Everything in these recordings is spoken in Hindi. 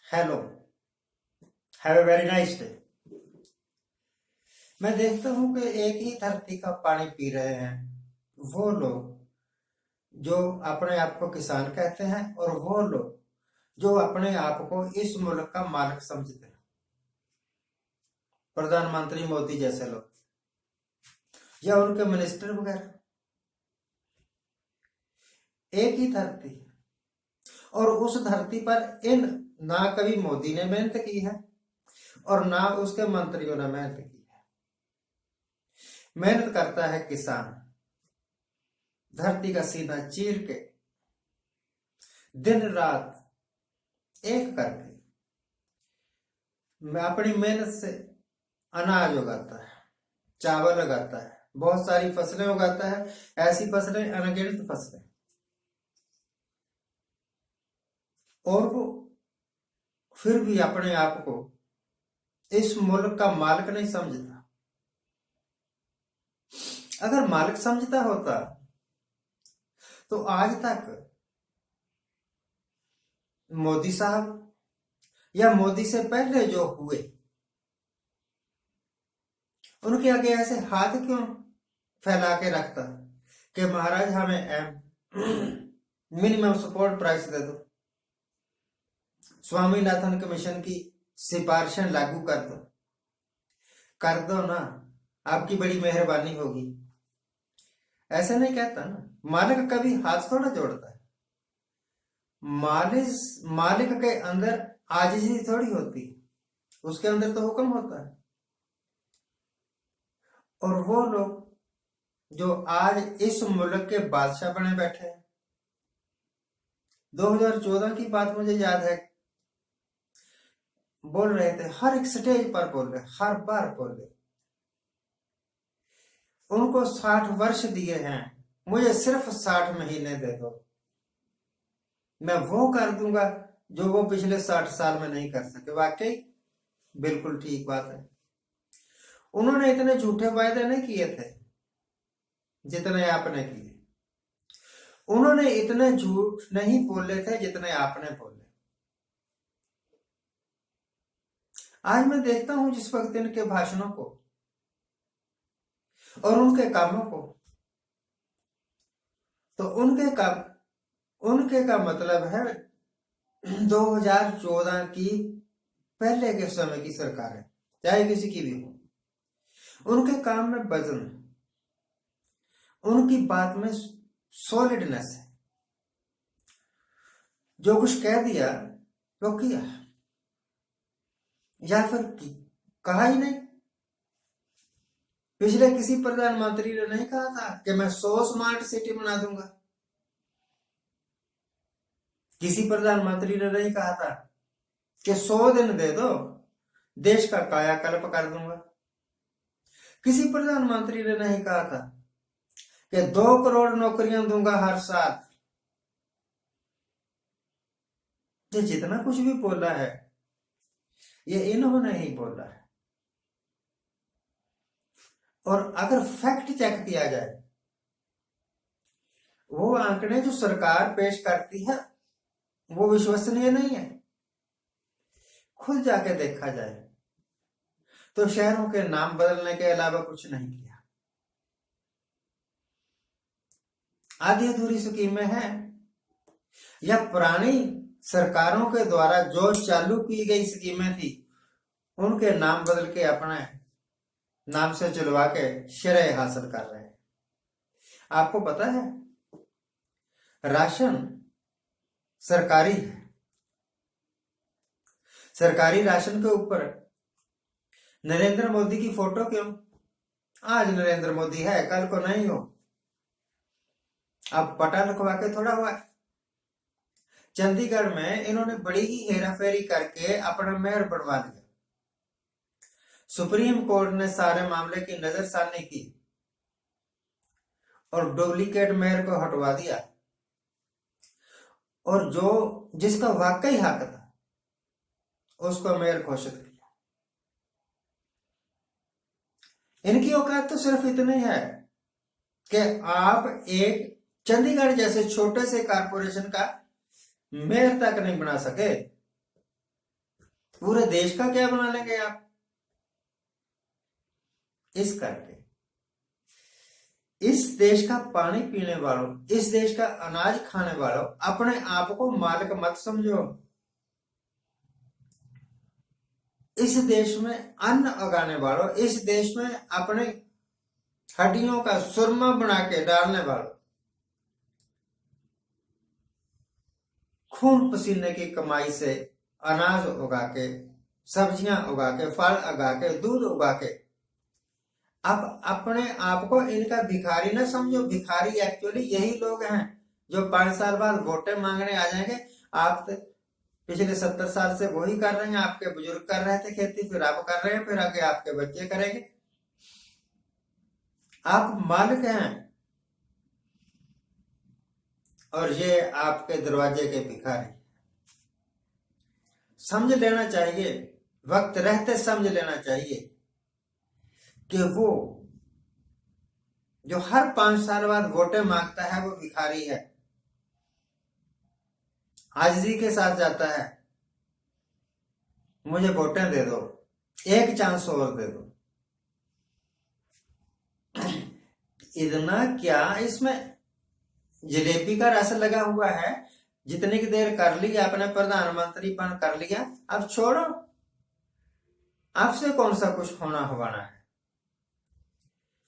Hello, have a very nice day. मैं देखता हूँ कि एक ही धरती का पानी पी रहे हैं वो लोग जो अपने आप को किसान कहते हैं, और वो लोग जो अपने आप को इस मुल्क का मालिक समझते हैं। प्रधानमंत्री मोदी जैसे लोग या उनके मिनिस्टर वगैरह। एक ही धरती है, और उस धरती पर इन ना कभी मोदी ने मेहनत की है और ना उसके मंत्रियों ने मेहनत की है। मेहनत करता है किसान, धरती का सीना चीर के दिन रात एक करके अपनी मेहनत से अनाज उगाता है, चावल उगाता है, बहुत सारी फसलें उगाता है। ऐसी फसलें, अनगिनत फसलें, और वो फिर भी अपने आप को इस मुल्क का मालिक नहीं समझता। अगर मालिक समझता होता तो आज तक मोदी साहब या मोदी से पहले जो हुए उनके आगे ऐसे हाथ क्यों फैला के रखता कि महाराज हमें मिनिमम सपोर्ट प्राइस दे दो, स्वामीनाथन कमीशन की सिफारिशें लागू कर दो ना, आपकी बड़ी मेहरबानी होगी। ऐसे नहीं कहता ना। मालिक कभी हाथ थोड़ा जोड़ता है। मालिक के अंदर आजिज़ी थोड़ी होती, उसके अंदर तो हुक्म होता है। और वो लोग जो आज इस मुल्क के बादशाह बने बैठे हैं, 2014 की बात मुझे याद है, बोल रहे थे, हर एक स्टेज पर बोल रहे, हर बार बोल रहे, उनको 60 वर्ष दिए हैं, मुझे सिर्फ 60 महीने दे दो, मैं वो कर दूंगा जो वो पिछले 60 साल में नहीं कर सके। वाकई बिल्कुल ठीक बात है। उन्होंने इतने झूठे वायदे नहीं किए थे जितने आपने किए। उन्होंने इतने झूठ नहीं बोले थे जितने आपने बोले। आज मैं देखता हूं जिस वक्त इनके भाषणों को और उनके कामों को, तो उनके का मतलब है 2014 की पहले के समय की सरकार है, चाहे किसी की भी हो। उनके काम में वजन, उनकी बात में सॉलिडनेस है। जो कुछ कह दिया वो किया, या फिर कहा ही नहीं। पिछले किसी प्रधानमंत्री ने नहीं कहा था कि मैं 100 स्मार्ट सिटी बना दूंगा। किसी प्रधानमंत्री ने नहीं कहा था कि 100 दिन दे दो, देश का कायाकल्प कर दूंगा। किसी प्रधानमंत्री ने नहीं कहा था कि 2 करोड़ नौकरियां दूंगा हर साल। ये जितना कुछ भी बोला है, ये इन्होंने ही बोला है। और अगर फैक्ट चेक किया जाए, वो आंकड़े जो सरकार पेश करती है वो विश्वसनीय नहीं है। खुद जाके देखा जाए तो शहरों के नाम बदलने के अलावा कुछ नहीं किया। आधी अधूरी स्कीमें हैं, या पुरानी सरकारों के द्वारा जो चालू की गई स्कीमें थी उनके नाम बदल के अपने नाम से चलवा के श्रेय हासिल कर रहे हैं। आपको पता है, राशन सरकारी है। सरकारी राशन के ऊपर नरेंद्र मोदी की फोटो क्यों? आज नरेंद्र मोदी है, कल को नहीं हो। अब पटा लिखवा के थोड़ा हुआ। चंडीगढ़ में इन्होंने बड़ी ही हेराफेरी करके अपना मेयर बनवा दिया। सुप्रीम कोर्ट ने सारे मामले की नजरसानी की और डुप्लीकेट मेयर को हटवा दिया, और जो जिसका वाकई हक था उसको मेयर घोषित किया। इनकी औकात तो सिर्फ इतनी है कि आप एक चंडीगढ़ जैसे छोटे से कारपोरेशन का मेयर तक नहीं बना सके। पूरे देश का क्या बना लेंगे आप? इस करके इस देश का पानी पीने वालों, इस देश का अनाज खाने वालों, अपने आप को मालिक मत समझो। इस देश में अन्न उगाने वालों, इस देश में अपने हड्डियों का सुरमा बना के डालने वालों, खून पसीने की कमाई से अनाज उगा के, सब्जियां उगा के, फल उगा के, दूध उगा के, आप अपने आप को इनका भिखारी ना समझो। भिखारी एक्चुअली यही लोग हैं जो 5 साल बाद वोटें मांगने आ जाएंगे। आप पिछले 70 साल से वही कर रहे हैं, आपके बुजुर्ग कर रहे थे खेती, फिर आप कर रहे हैं, फिर आगे आपके बच्चे करेंगे। आप मालिक हैं और ये आपके दरवाजे के भिखारी। समझ लेना चाहिए, वक्त रहते समझ लेना चाहिए कि वो जो हर 5 साल बाद वोटें मांगता है वो भिखारी है। आजिजी के साथ जाता है, मुझे वोटें दे दो, एक चांस और दे दो। इतना क्या इसमें जलेबी का रस लगा हुआ है? जितनी की देर कर लिया आपने प्रधानमंत्री पन कर लिया, अब छोड़ो। आपसे कौन सा कुछ होना होना है?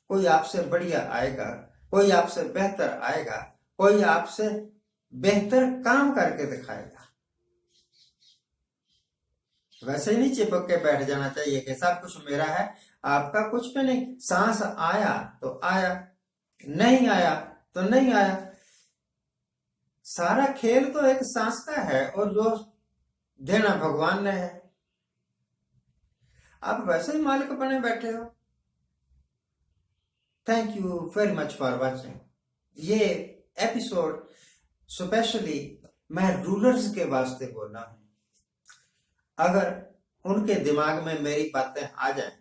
कोई आपसे बढ़िया आएगा, कोई आपसे बेहतर आएगा, कोई आपसे बेहतर काम करके दिखाएगा। वैसे ही नहीं चिपक के बैठ जाना चाहिए कि सब कुछ मेरा है, आपका कुछ भी नहीं। सांस आया तो आया, नहीं आया तो नहीं आया। सारा खेल तो एक सांस का है और जो देना भगवान ने है। आप वैसे ही मालिक बने बैठे हो। Thank you very much for watching. ये एपिसोड स्पेशली मैं रूलर्स के वास्ते बोल रहा हूं। अगर उनके दिमाग में मेरी बातें आ जाएं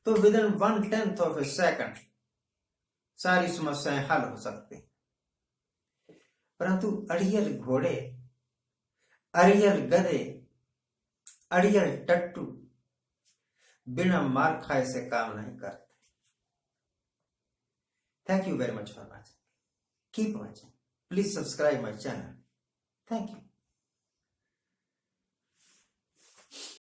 तो with in 1/10 of A second सारी समस्याएं हल हो सकती। परंतु अड़ियल घोड़े, अड़ियल गधे, अड़ियल टट्टू बिना मार खाए से काम नहीं करते। Thank you very much for watching. Keep watching. Please subscribe my channel. Thank you.